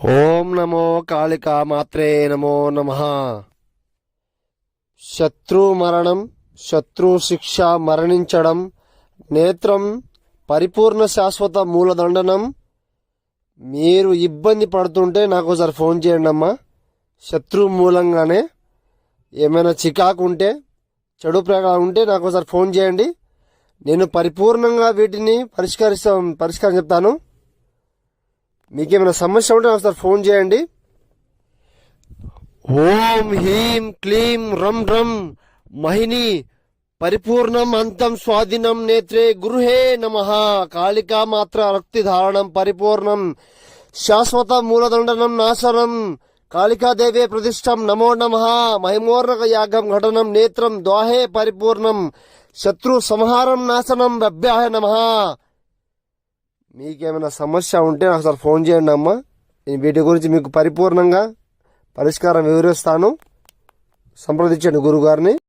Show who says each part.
Speaker 1: ఓం నమో కాళికా మాత్రే నమో నమః. శత్రు మరణం, శత్రు శిక్ష, మరణించడం, నేత్రం, పరిపూర్ణ శాశ్వత మూలదండనం. మీరు ఇబ్బంది పడుతుంటే నాకు ఒకసారి ఫోన్ చేయండి అమ్మా. శత్రు మూలంగానే ఏమైనా చికాకు ఉంటే, చెడు ప్రకారం ఉంటే నాకు ఒకసారి ఫోన్ చేయండి. నేను పరిపూర్ణంగా వీటిని పరిష్కారం చెప్తాను. మీకేమైనా సమస్య ఉంటే ఒకసారి ఫోన్ చేయండి. ఓం హ్రీం క్లీం రం రం మహిని పరిపూర్ణం అంతం స్వాధీనం నేత్రే గురుహే నమః. కాళికా మాత్ర రక్తిధారణం పరిపూర్ణం శాశ్వత మూలదండనం నాశనం కాళికాదేవే ప్రతిష్టం నమో నమః. మహిమోర్ణక యాగం ఘటనం నేత్రం ద్వాహే పరిపూర్ణం శత్రు సంహారం నాశనం భ్యాహ నమః. మీకేమైనా సమస్య ఉంటే నాకు ఒకసారి ఫోన్ చేయండి అమ్మా. నేను వీటి గురించి మీకు పరిపూర్ణంగా పరిష్కారం వివరిస్తాను. సంప్రదించండి గురుగారిని.